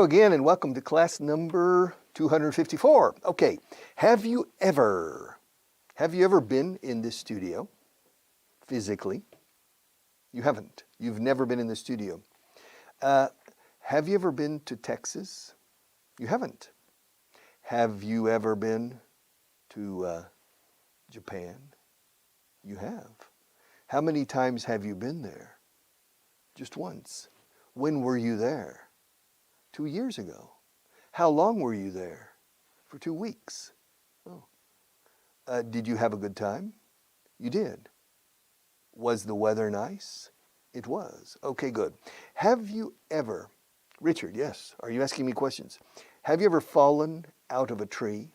again, and welcome to class number 254. Okay, have you ever been in this studio physically? You haven't. You've never been in the studio. Have you ever been to Texas? You haven't. Have you ever been to Japan? You have. How many times have you been there? Just once. When were you there? 2 years ago. How long were you there? For 2 weeks. Oh. Did you have a good time? You did. Was the weather nice? It was. Okay, good. Have you ever, Richard, yes, are you asking me questions? Have you ever fallen out of a tree?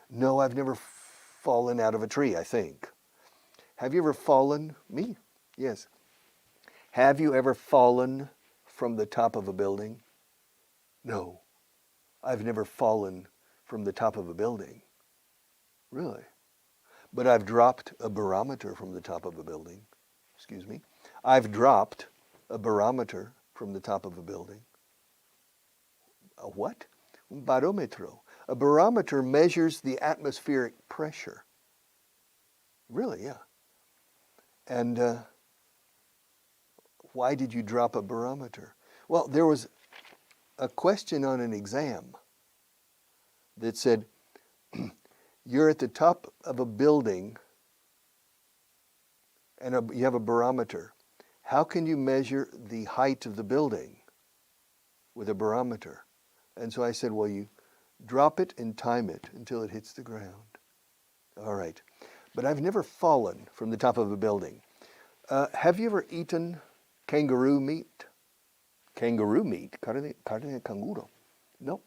No, I've never fallen out of a tree, I think. Have you ever fallen? Me? Yes. Have you ever fallen from the top of a building? No, I've never fallen from the top of a building. Really? But I've dropped a barometer from the top of a building. Excuse me. I've dropped a barometer from the top of a building. A what? Un barómetro. A barometer measures the atmospheric pressure. Really, yeah. And why did you drop a barometer? Well, there was a question on an exam that said, you're at the top of a building and you have a barometer. How can you measure the height of the building with a barometer? And so I said, well, you drop it and time it until it hits the ground. All right. But I've never fallen from the top of a building. Have you ever eaten kangaroo meat? Kangaroo meat? Carne de canguro. No.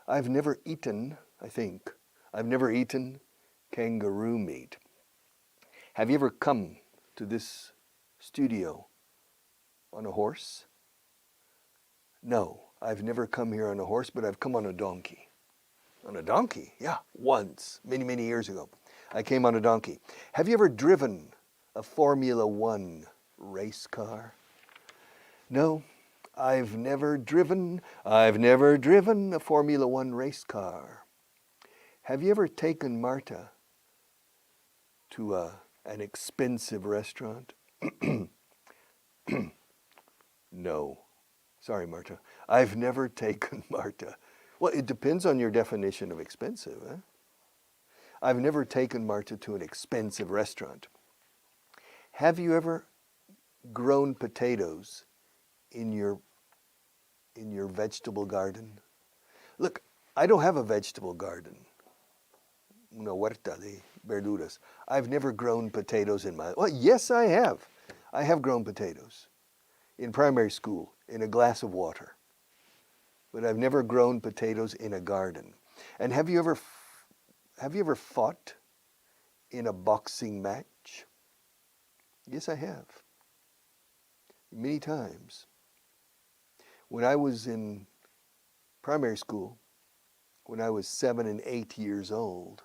I've never eaten, I think, I've never eaten kangaroo meat. Have you ever come to this studio on a horse? No, I've never come here on a horse, but I've come on a donkey. On a donkey? Yeah, once, many, many years ago. I came on a donkey. Have you ever driven a Formula One race car? No, I've never driven a Formula One race car. Have you ever taken Marta to an expensive restaurant? No. Sorry, Marta. I've never taken Marta. Well, it depends on your definition of expensive. Eh? I've never taken Marta to an expensive restaurant. Have you ever grown potatoes in your vegetable garden? Look, I don't have a vegetable garden. Una huerta de verduras. I've never grown potatoes in my... Well, yes, I have. I have grown potatoes in primary school in a glass of water. But I've never grown potatoes in a garden. And have you ever fought in a boxing match? Yes, I have. Many times. When I was in primary school, when I was 7 and 8 years old,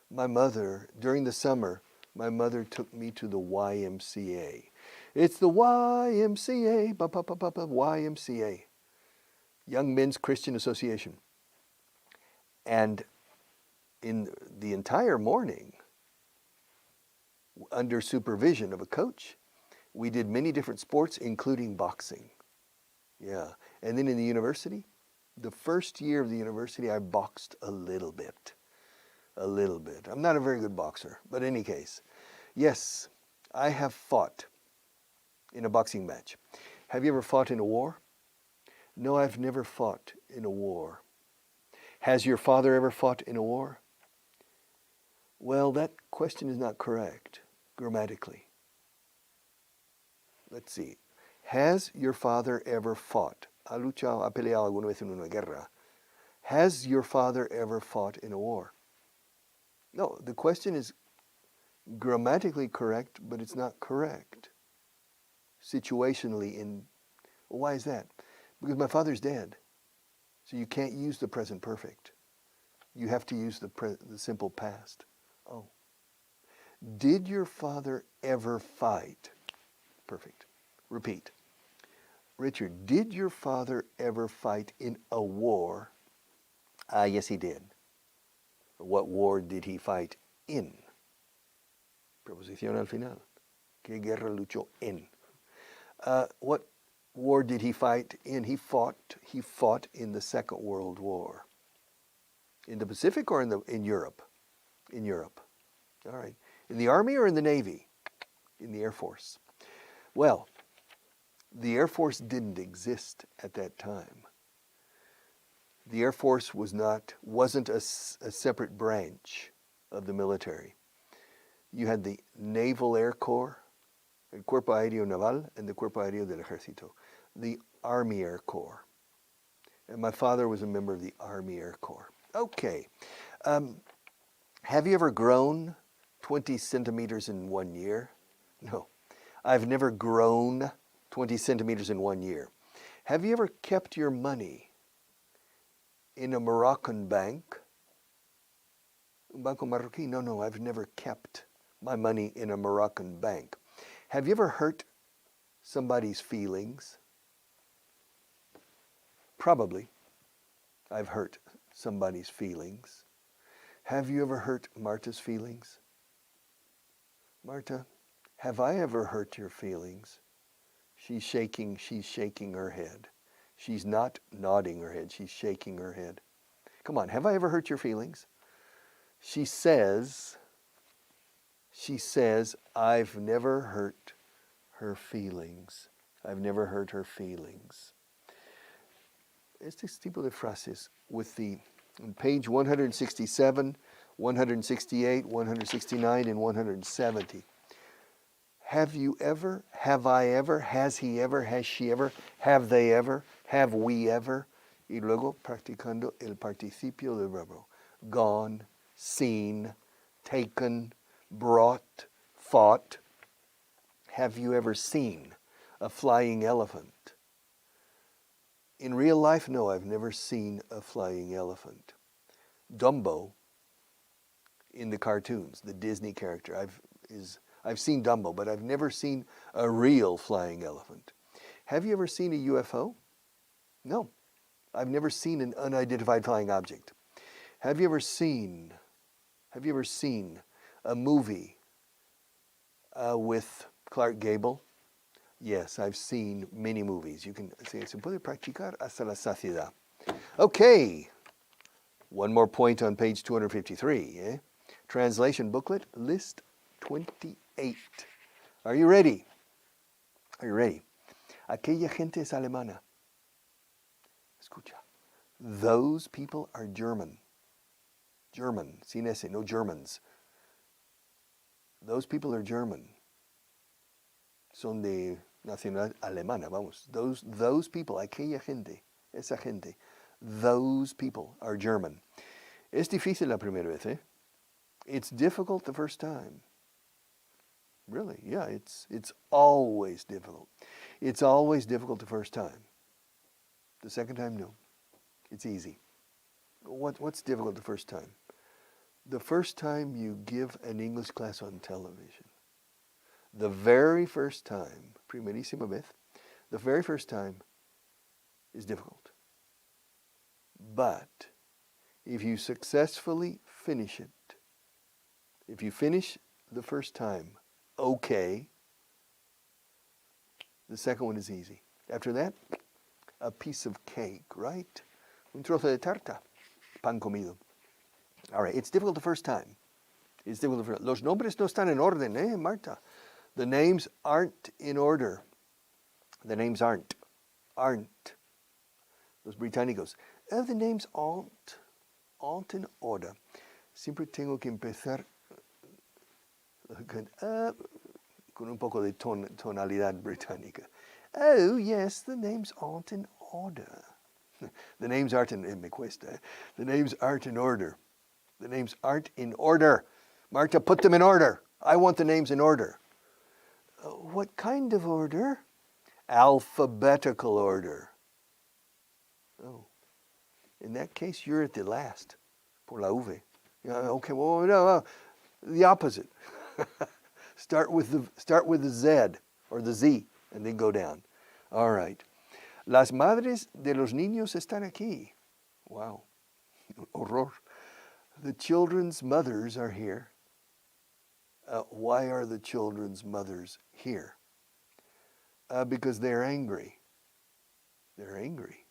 my mother, during the summer, my mother took me to the YMCA. It's the YMCA, YMCA, Young Men's Christian Association. And in the entire morning, under supervision of a coach, we did many different sports, including boxing. Yeah. And then in the university, the first year of the university, I boxed a little bit. A little bit. I'm not a very good boxer, but in any case, yes, I have fought in a boxing match. Have you ever fought in a war? No, I've never fought in a war. Has your father ever fought in a war? Well, that question is not correct grammatically. Let's see. Has your father ever fought? ¿Ha peleado alguna vez en una guerra? Has your father ever fought in a war? No, the question is grammatically correct, but it's not correct. Situationally, why is that? Because my father's dead. So you can't use the present perfect. You have to use the simple past. Oh. Did your father ever fight? Perfect. Repeat. Richard, did your father ever fight in a war? Yes, he did. What war did he fight in? Preposición al final. ¿Qué guerra luchó en? What war did he fight in? He fought in the Second World War. In the Pacific or in Europe? In Europe. All right. In the Army or in the Navy? In the Air Force. Well, the Air Force didn't exist at that time. The Air Force wasn't a separate branch of the military. You had the Naval Air Corps, el Cuerpo Aéreo Naval, and the Cuerpo Aéreo del Ejército, the Army Air Corps. And my father was a member of the Army Air Corps. Okay. Have you ever grown 20 centimeters in 1 year? No. I've never grown 20 centimeters in 1 year. Have you ever kept your money in a Moroccan bank? Un banco marroquí? No, I've never kept my money in a Moroccan bank. Have you ever hurt somebody's feelings? Probably. I've hurt somebody's feelings. Have you ever hurt Marta's feelings? Marta, have I ever hurt your feelings? She's shaking her head. She's not nodding her head, she's shaking her head. Come on, have I ever hurt your feelings? She says, I've never hurt her feelings. I've never hurt her feelings. Este tipo de frases on page 167, 168, 169, and 170. Have you ever, have I ever, has he ever, has she ever, have they ever, have we ever? Y luego practicando el participio del verbo. Gone, seen, taken, brought, fought. Have you ever seen a flying elephant? In real life, no, I've never seen a flying elephant. Dumbo, in the cartoons, the Disney character, I've seen Dumbo, but I've never seen a real flying elephant. Have you ever seen a UFO? No, I've never seen an unidentified flying object. Have you ever seen a movie with Clark Gable? Yes, I've seen many movies. You can say, se puede practicar hasta la saciedad. Okay, one more point on page 253. Translation booklet, list 28. Are you ready? Are you ready? Aquella gente es alemana. Escucha. Those people are German. German, sin ese, no Germans. Those people are German. Son de nacionalidad alemana, vamos. Those people, aquella gente, esa gente, those people are German. Es difícil la primera vez, eh? It's difficult the first time. Really, yeah, it's always difficult. It's always difficult the first time. The second time, no. It's easy. What's difficult the first time? The first time you give an English class on television. The very first time, primerísima vez, the very first time is difficult. But if you successfully finish it, if you finish the first time okay, the second one is easy. After that, a piece of cake, right? Un trozo de tarta, pan comido. All right, it's difficult the first time. It's difficult the first time. Los nombres no están en orden, Marta? The names aren't in order. The names aren't. Los británicos. The names aren't in order. Siempre tengo que empezar con un poco de tonalidad británica. Oh, yes, the names aren't in order. The names aren't in, me cuesta. The names aren't in order. The names aren't in order. Marta, put them in order. I want the names in order. What kind of order? Alphabetical order. Oh, in that case, you're at the last. Por la V. Okay, well, no, the opposite. Start with the Z or the Z, and then go down. All right. Las madres de los niños están aquí. Wow. Horror. The children's mothers are here. Why are the children's mothers here? Because they're angry. They're angry.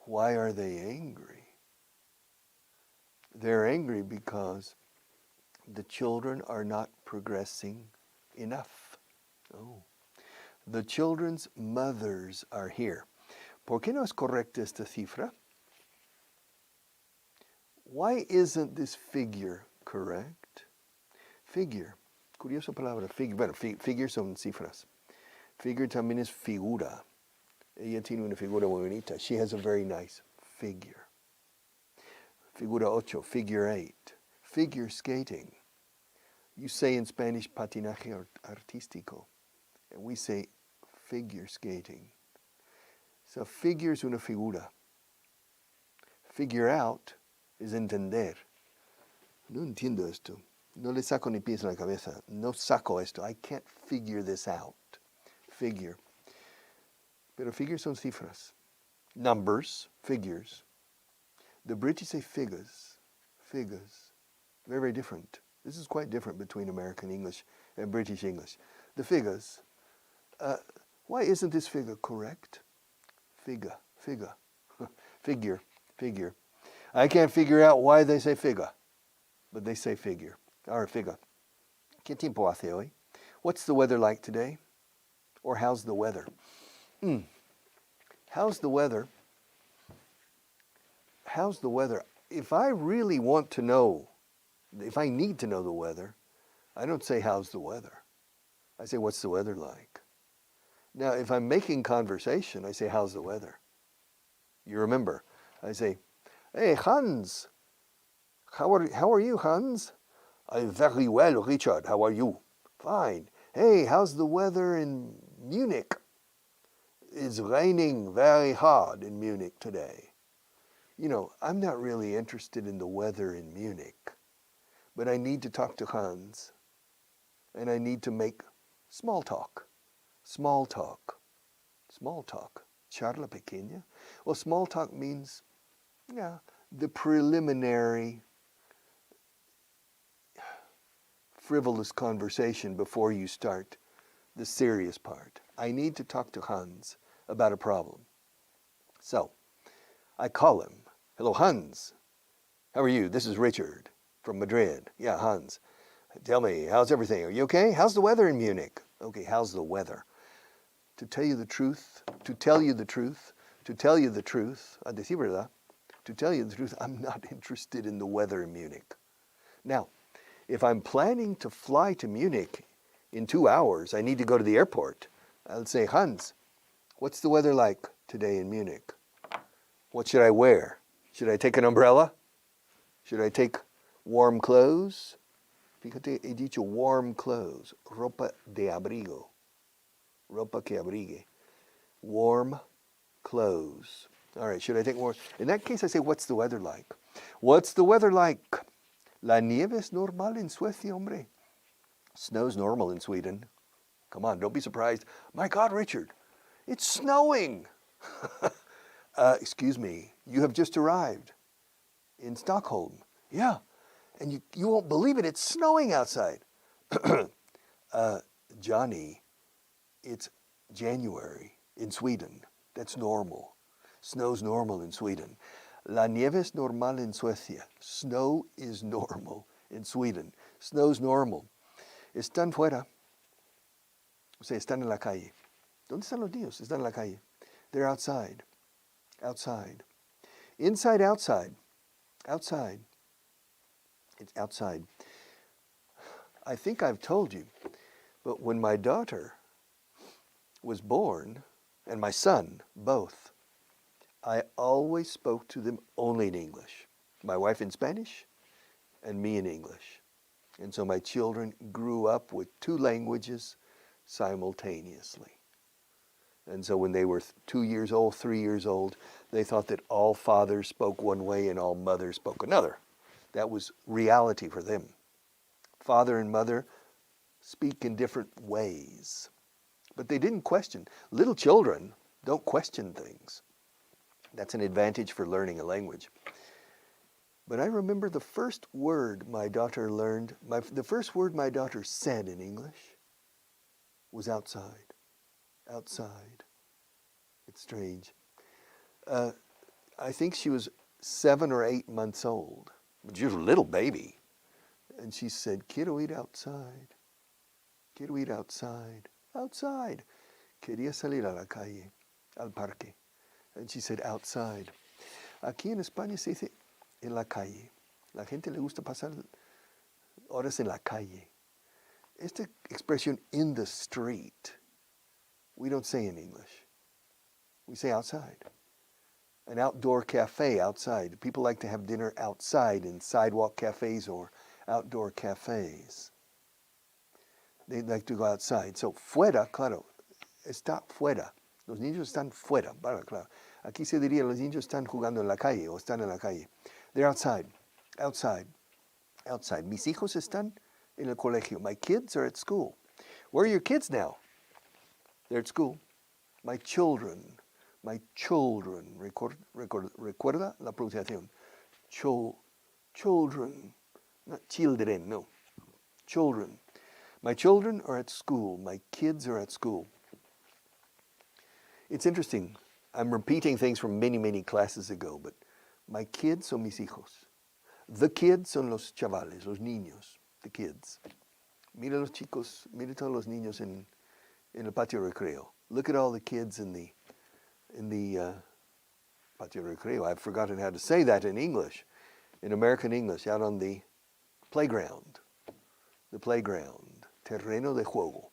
Why are they angry? They're angry because the children are not progressing enough. Oh. The children's mothers are here. ¿Por qué no es correcta esta cifra? Why isn't this figure correct? Figure. Curiosa palabra. Figure. Bueno, figure son cifras. Figure también es figura. Ella tiene una figura muy bonita. She has a very nice figure. Figura 8, figure 8. Figure skating. You say in Spanish patinaje artístico. And we say figure skating. So figure es una figura. Figure out es entender. No entiendo esto. No le saco ni pies en la cabeza. No saco esto. I can't figure this out. Figure. Pero figures son cifras. Numbers, figures. The British say figures. Figures. Very, very different. This is quite different between American English and British English. The figures. Why isn't this figure correct? Figure. Figure. I can't figure out why they say figure, but they say figure. Or figure. ¿Qué tiempo hace hoy? What's the weather like today? Or how's the weather? How's the weather? How's the weather? If I really want to know, if I need to know the weather, I don't say how's the weather. I say what's the weather like? Now, if I'm making conversation, I say how's the weather? You remember, I say, hey, Hans, how are you, Hans? I'm very well, Richard. How are you? Fine. Hey, how's the weather in Munich? It's raining very hard in Munich today. You know, I'm not really interested in the weather in Munich, but I need to talk to Hans, and I need to make small talk. Charla pequeña. Well, small talk means, the preliminary frivolous conversation before you start the serious part. I need to talk to Hans about a problem. So, I call him. Hello, Hans. How are you? This is Richard from Madrid. Yeah, Hans. Tell me, how's everything? Are you okay? How's the weather in Munich? Okay, how's the weather? To tell you the truth, a decir verdad, to tell you the truth, I'm not interested in the weather in Munich. Now, if I'm planning to fly to Munich in 2 hours, I need to go to the airport. I'll say, Hans, what's the weather like today in Munich? What should I wear? Should I take an umbrella? Should I take warm clothes? Fíjate, he dicho warm clothes, ropa de abrigo, ropa que abrigue, warm clothes. All right, should I take more? In that case, I say, what's the weather like? What's the weather like? La nieve es normal en Suecia, hombre. Snow's normal in Sweden. Come on, don't be surprised. My God, Richard, it's snowing. Excuse me, you have just arrived in Stockholm. Yeah, and you won't believe it, it's snowing outside. Johnny, it's January in Sweden. That's normal. Snow's normal in Sweden. La nieve es normal en Suecia. Snow is normal in Sweden. Snow's normal. Están fuera. O sea, están en la calle. ¿Dónde están los niños? Están en la calle. They're outside. Outside. Inside, outside. Outside. It's outside. I think I've told you, but when my daughter was born, and my son, both, I always spoke to them only in English. My wife in Spanish, and me in English. And so my children grew up with 2 languages simultaneously. And so when they were 2 years old, 3 years old, they thought that all fathers spoke one way and all mothers spoke another. That was reality for them. Father and mother speak in different ways. But they didn't question. Little children, Don't question things. That's an advantage for learning a language. But I remember the first word my daughter learned, the first word my daughter said in English was outside. Outside. It's strange. I think she was 7 or 8 months old. But she was a little baby. And she said, quiero ir outside. Quiero ir outside. Outside. Quería salir a la calle, al parque. And she said, outside. Aquí en España se dice en la calle. La gente le gusta pasar horas en la calle. Esta expression, in the street, we don't say in English. We say outside. An outdoor cafe outside. People like to have dinner outside in sidewalk cafes or outdoor cafes. They like to go outside. So, fuera, claro, está fuera. Los niños están fuera, claro. Aquí se diría los niños están jugando en la calle o están en la calle. They're outside, outside, outside. Mis hijos están en el colegio. My kids are at school. Where are your kids now? They're at school. My children. Recuerda la pronunciación. Children. Not children, no. Children. My children are at school. My kids are at school. It's interesting. I'm repeating things from many, many classes ago, but my kids son mis hijos. The kids son los chavales, los niños, the kids. Mira los chicos, mira todos los niños en el patio recreo. Look at all the kids in the patio recreo. I've forgotten how to say that in English, in American English, out on the playground. The playground, terreno de juego.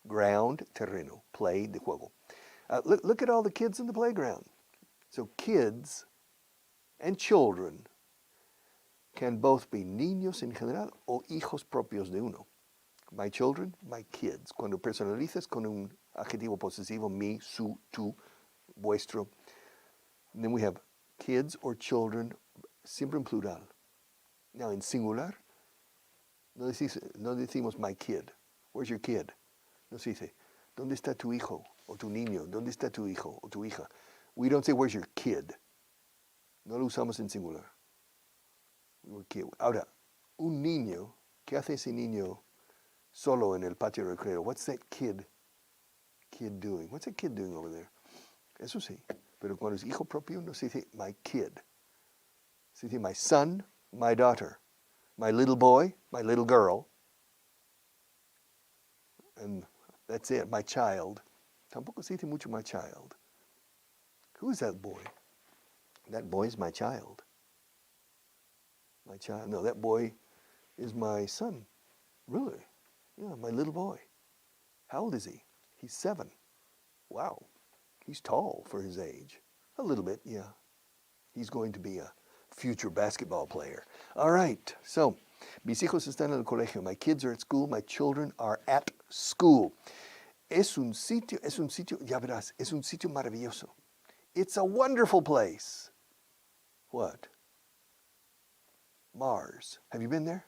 Ground, terreno, play de juego. Look at all the kids in the playground. So kids and children can both be niños en general o hijos propios de uno. My children, my kids. Cuando personalizas con un adjetivo posesivo, mi, su, tu, vuestro. And then we have kids or children, siempre en plural. Now in singular, no decimos my kid. Where's your kid? No se dice, ¿dónde está tu hijo o tu niño? ¿Dónde está tu hijo o tu hija? We don't say, where's your kid? No lo usamos en singular. Ahora, un niño, ¿qué hace ese niño solo en el patio recreo? What's that kid doing? What's that kid doing over there? Eso sí, pero cuando es hijo propio no se dice my kid. Se dice my son, my daughter, my little boy, my little girl, and that's it, my child. Tampoco se dice mucho my child. Who is that boy? That boy is my child. My child. No, that boy is my son. Really? Yeah, my little boy. How old is he? He's 7. Wow. He's tall for his age. A little bit, yeah. He's going to be a future basketball player. All right. So, mis hijos están en el colegio. My kids are at school. My children are at school. Es un sitio, ya verás, es un sitio maravilloso. It's a wonderful place. What? Mars. Have you been there?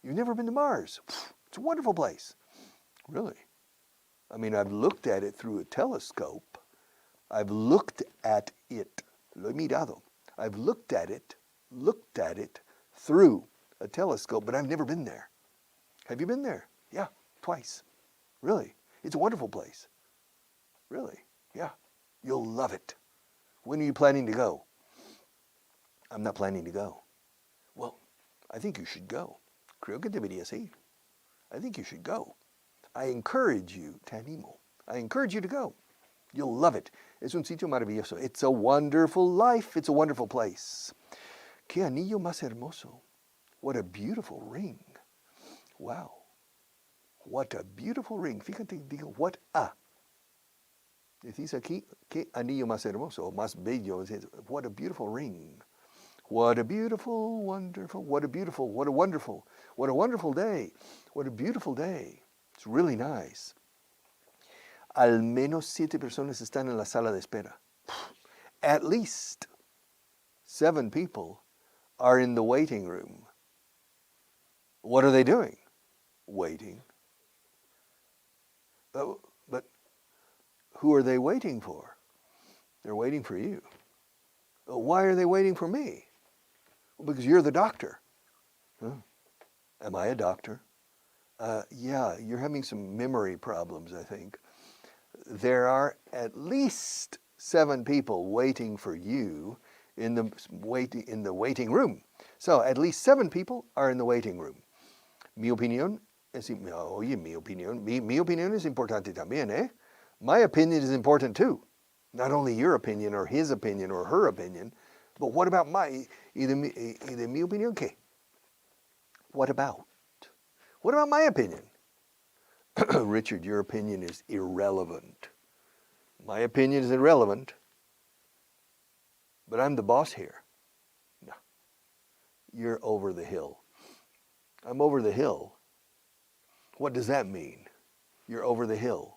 You've never been to Mars. It's a wonderful place. Really? I mean, I've looked at it through a telescope. I've looked at it. Lo he mirado. I've looked at it through a telescope, but I've never been there. Have you been there? Yeah, twice. Really? It's a wonderful place. Really? Yeah. You'll love it. When are you planning to go? I'm not planning to go. Well, I think you should go. Creo que deberías ir. I think you should go. I encourage you, te animo. I encourage you to go. You'll love it. Es un sitio maravilloso. It's a wonderful life. It's a wonderful place. Qué anillo más hermoso. What a beautiful ring. Wow. What a beautiful ring. Fíjate, digo, what a. Decís aquí, qué anillo más hermoso, o más bello. What a beautiful ring. What a beautiful, wonderful, what a beautiful, what a wonderful day. What a beautiful day. It's really nice. Al menos 7 personas están en la sala de espera. At least 7 people are in the waiting room. What are they doing? Waiting. But Who are they waiting for? They're waiting for you. Why are they waiting for me? Well, because you're the doctor. Huh? Am I a doctor? Yeah, you're having some memory problems, I think. There are at least 7 people waiting for you in the waiting room. So at least 7 people are in the waiting room. Mi opinión es, oye, mi opinión es importante también, eh? My opinion is important too. Not only your opinion or his opinion or her opinion, but what about my, y de mi opinión qué? What about? What about my opinion? Richard, your opinion is irrelevant. My opinion is irrelevant, but I'm the boss here. No, you're over the hill. I'm over the hill. What does that mean? You're over the hill.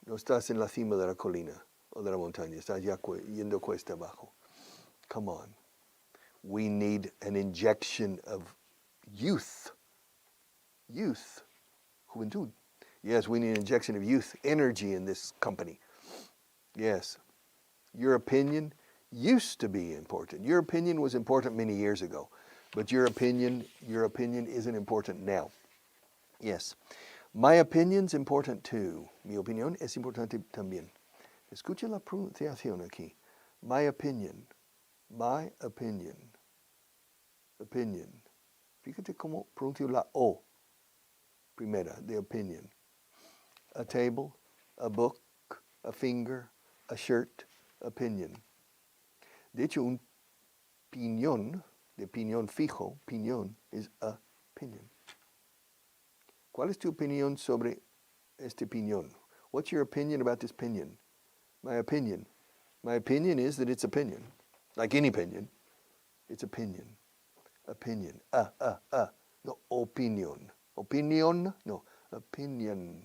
No estás en la cima de la colina o de la montaña. Estás ya yendo cuesta abajo. Come on. We need an injection of youth. Youth. Juventud. Yes, we need an injection of youth, energy in this company. Yes. Your opinion used to be important. Your opinion was important many years ago, but your opinion isn't important now. Yes. My opinion's important too. Mi opinión es importante también. Escucha la pronunciación aquí. My opinion. My opinion. Opinion. Fíjate cómo pronuncio la O. Primera, de opinion. A table, a book, a finger, a shirt, opinion. De hecho, un piñón, de piñón fijo, piñón, is a opinion. ¿Cuál es tu opinión sobre este piñón? What's your opinion about this piñón? My opinion. My opinion is that it's opinion. Like any opinion. It's opinion. Opinion. No, opinion. Opinion? No, opinion.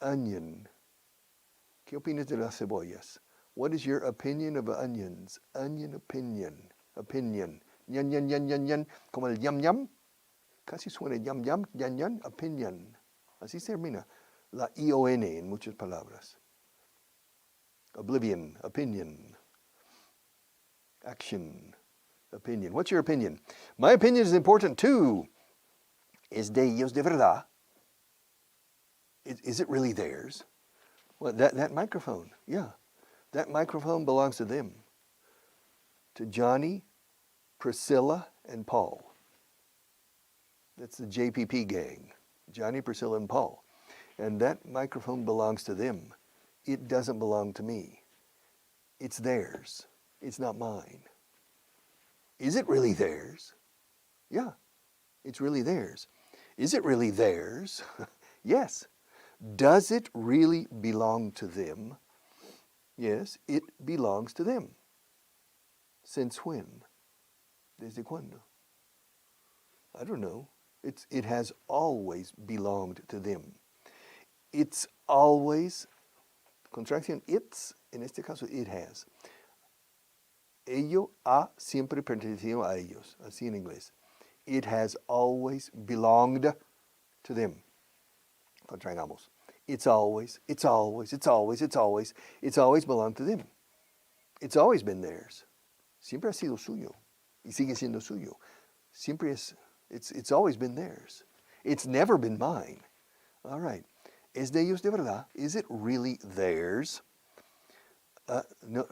Onion. ¿Qué opinas de las cebollas? What is your opinion of onions? Onion opinion. Opinion. Yan, yan, yan, yan, yan. Como el yam, yam. Casi suena yam, yam, yan, yan. Opinion. Así se termina la ION en muchas palabras. Oblivion. Opinion. Action. Opinion. What's your opinion? My opinion is important too. ¿Es de ellos de verdad? Is it really theirs? Well, that microphone, yeah. That microphone belongs to them. To Johnny, Priscilla, and Paul. That's the JPP gang. Johnny, Priscilla, and Paul. And that microphone belongs to them. It doesn't belong to me. It's theirs. It's not mine. Is it really theirs? Yeah, it's really theirs. Is it really theirs? Yes. Does it really belong to them? Yes, it belongs to them. Since when? ¿Desde cuándo? I don't know. It has always belonged to them. It's always, contracción, it's, en este caso, it has. Ello ha siempre pertenecido a ellos, así en inglés. It has always belonged to them. Contraigamos. It's always belonged to them. It's always been theirs. Siempre ha sido suyo. Y sigue siendo suyo. Siempre it's always been theirs. It's never been mine. All right. ¿Es de ellos de verdad? Is it really theirs? No.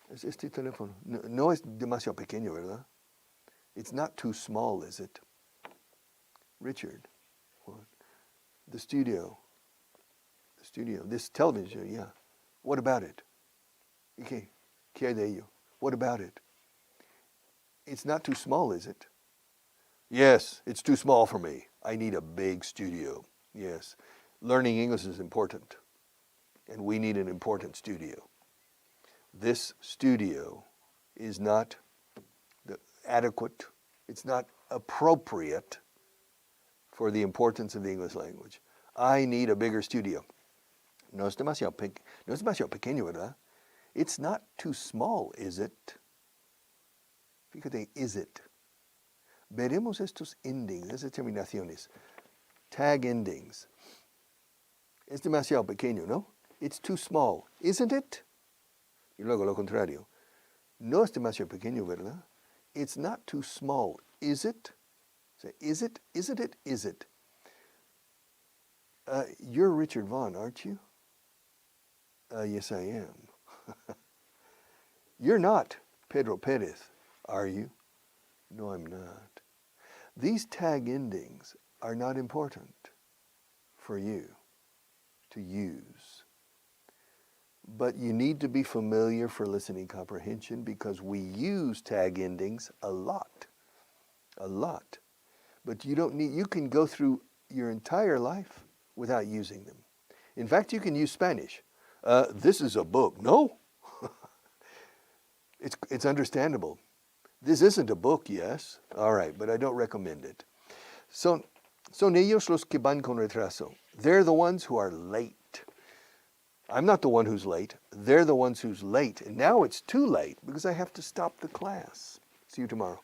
Es este teléfono. No es demasiado pequeño, ¿verdad? It's not too small, is it? Richard. What? The studio. This television, yeah. What about it? Okay. ¿Qué hay de ello? What about it? It's not too small, is it? Yes, it's too small for me. I need a big studio. Yes. Learning English is important. And we need an important studio. This studio is not adequate. It's not appropriate for the importance of the English language. I need a bigger studio. No es demasiado pequeño, ¿verdad? It's not too small, is it? Fíjate, is it? Veremos estos endings, esas terminaciones. Tag endings. Es demasiado pequeño, ¿no? It's too small, isn't it? Y luego lo contrario. No es demasiado pequeño, ¿verdad? It's not too small, is it? Say, is it? Isn't it? Is it? You're Richard Vaughn, aren't you? Yes, I am. You're not Pedro Perez, are you? No, I'm not. These tag endings are not important for you to use. But you need to be familiar for listening comprehension because we use tag endings a lot. A lot. But you don't need, you can go through your entire life without using them. In fact, you can use Spanish. This is a book. No. It's understandable. This isn't a book, yes. All right, but I don't recommend it. Son ellos los que van con retraso. They're the ones who are late. I'm not the one who's late. They're the ones who's late. And now it's too late because I have to stop the class. See you tomorrow.